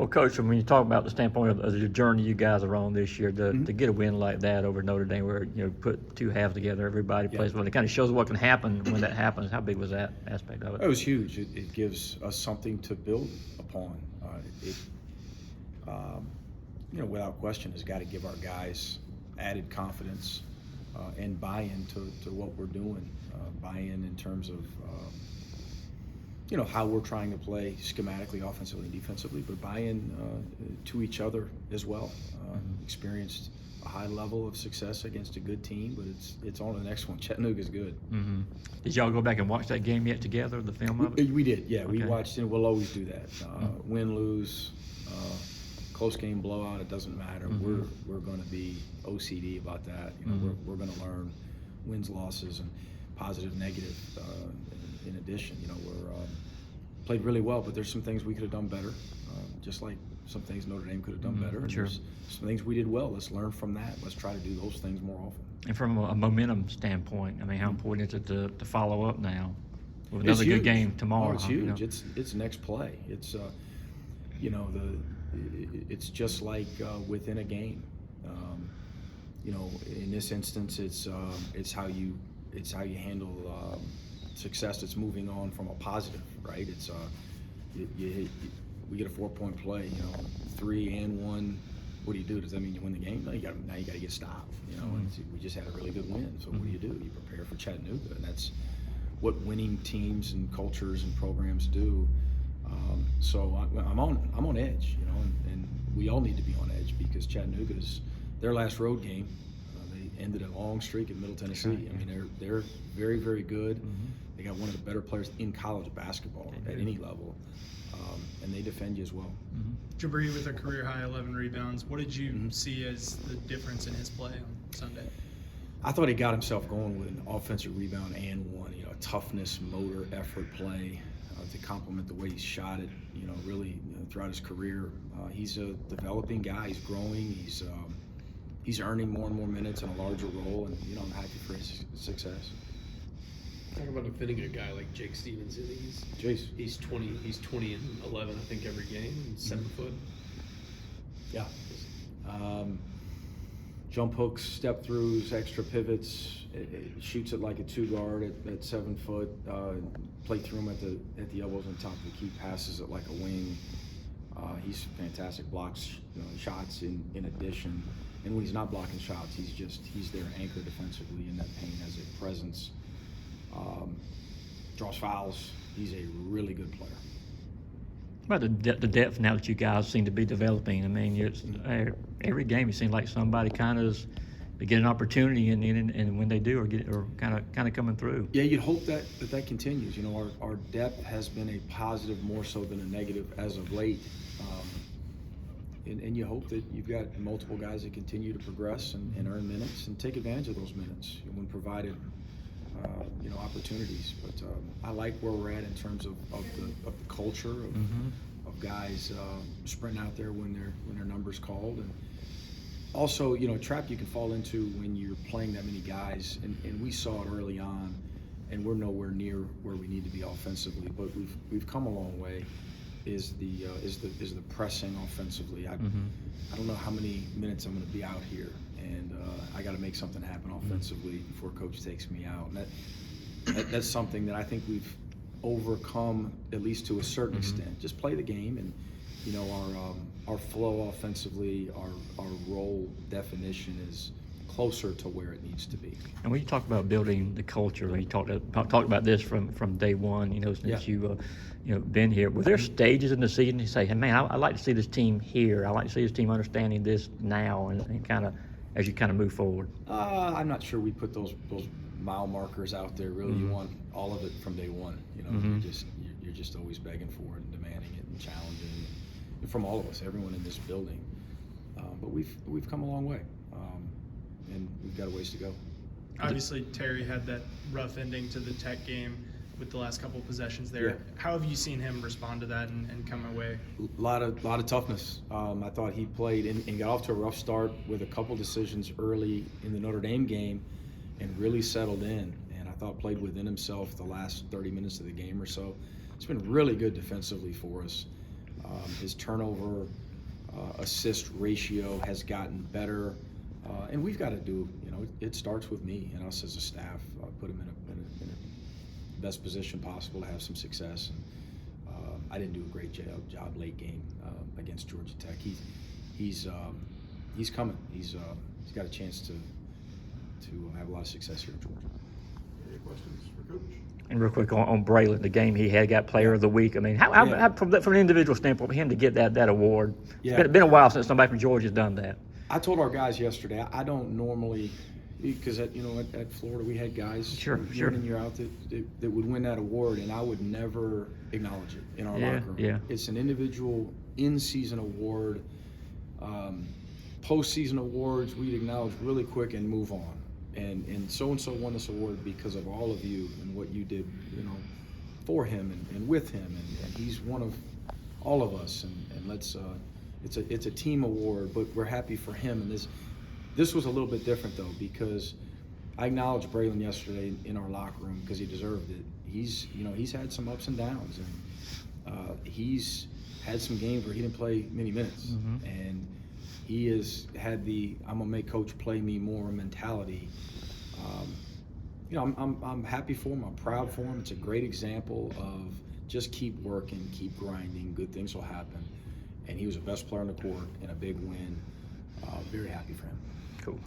Well, Coach, when you talk about the standpoint of the journey you guys are on this year, to get a win like that over Notre Dame, where put two halves together, everybody plays well, it kind of shows what can happen when that happens. How big was that aspect of it? It was huge. It gives us something to build upon. Without question, has got to give our guys added confidence and buy-in to what we're doing. Buy-in in terms of how we're trying to play schematically, offensively, and defensively, but buy-in to each other as well. Experienced a high level of success against a good team, but it's on to the next one. Chattanooga's good. Mm-hmm. Did y'all go back and watch that game yet together, the film of it? We did, yeah. Okay. We watched it. We'll always do that. Win, lose, close game, blowout, it doesn't matter. We're going to be OCD about that. We're going to learn wins, losses, and positive, negative. In addition, we're played really well, but there's some things we could have done better, just like some things Notre Dame could have done better. And Sure. There's some things we did well. Let's learn from that. Let's try to do those things more often. And from a momentum standpoint, I mean, how important is it to follow up now with It's another good huge. game tomorrow? Oh, it's huge. It's next play. It's it's just like within a game. In this instance, it's how you handle success that's moving on from a positive, right? It's we get a 4-point play, 3 and 1. What do you do? Does that mean you win the game? No, you got to get stopped. And we just had a really good win. So what do? You prepare for Chattanooga, and that's what winning teams and cultures and programs do. So I'm on edge, and we all need to be on edge because Chattanooga's their last road game. They ended a long streak at Middle Tennessee. Right, yeah. I mean, they're very, very good. They got one of the better players in college basketball at any level, and they defend you as well. Jabri with a career high 11 rebounds. What did you see as the difference in his play on Sunday? I thought he got himself going with an offensive rebound and one, toughness, motor, effort, play to complement the way he shot it, really throughout his career. He's a developing guy. He's growing. He's earning more and more minutes in a larger role, and I'm happy for his success. Talk about defending a guy like Jake Stevens. He's 20 and 11, I think, every game, and 7 foot. Yeah. Jump hooks, step throughs, extra pivots. It shoots it like a 2-guard at 7 foot. Play through him at the elbows on top of the key. Passes it like a wing. He's fantastic. Blocks shots in addition. And when he's not blocking shots, he's their anchor defensively in that paint, has a presence. Draws fouls. He's a really good player. About the depth now that you guys seem to be developing. I mean, every game it seems like somebody kind of they get an opportunity, and when they do, or kind of coming through. Yeah, you'd hope that continues. Our depth has been a positive more so than a negative as of late, and you hope that you've got multiple guys that continue to progress and earn minutes and take advantage of those minutes when provided. Opportunities, but I like where we're at in terms of the culture of guys sprinting out there when their number's called, and also a trap you can fall into when you're playing that many guys, and we saw it early on, and we're nowhere near where we need to be offensively, but we've come a long way. Is the pressing offensively? I don't know how many minutes I'm going to be out here, and I got to make something happen offensively before coach takes me out. And that's something that I think we've overcome, at least to a certain extent. Just play the game, and our flow offensively, our role definition is closer to where it needs to be. And when you talk about building the culture, you talked about this from day one. Since you've been here. Were there stages in the season you say, "Hey, man, I like to see this team here. I like to see this team understanding this now," and kind of as you kind of move forward? I'm not sure we put those mile markers out there. Really, you want all of it from day one. You're just always begging for it and demanding it and challenging it from all of us, everyone in this building. But we've come a long way, and we've got a ways to go. Obviously, Terry had that rough ending to the Tech game with the last couple of possessions there. Yeah. How have you seen him respond to that and come away? A lot of toughness. I thought he played and got off to a rough start with a couple decisions early in the Notre Dame game and really settled in. And I thought played within himself the last 30 minutes of the game or so. It's been really good defensively for us. His turnover assist ratio has gotten better, and we've got to do. It starts with me and us as a staff. Put him in a best position possible to have some success. And I didn't do a great job late game against Georgia Tech. He's coming. He's got a chance to have a lot of success here in Georgia. Any questions for Coach? And real quick on Braylon, the game he had, got Player of the Week. I mean, how from an individual standpoint, for him to get that award, it's been a while since somebody from Georgia's done that. I told our guys yesterday, I don't normally, because at Florida we had guys year in and year out that would win that award, and I would never acknowledge it in our locker room. Yeah. It's an individual in-season award. Postseason awards we'd acknowledge really quick and move on. And so-and-so won this award because of all of you and what you did, for him and with him, and he's one of all of us. And let's it's a team award, but we're happy for him. And this was a little bit different though, because I acknowledged Braylon yesterday in our locker room because he deserved it. He's had some ups and downs, and he's had some games where he didn't play many minutes, and he has had the "I'm gonna make coach play me more" mentality. I'm happy for him. I'm proud for him. It's a great example of just keep working, keep grinding. Good things will happen. And he was the best player on the court in a big win. Very happy for him. Cool.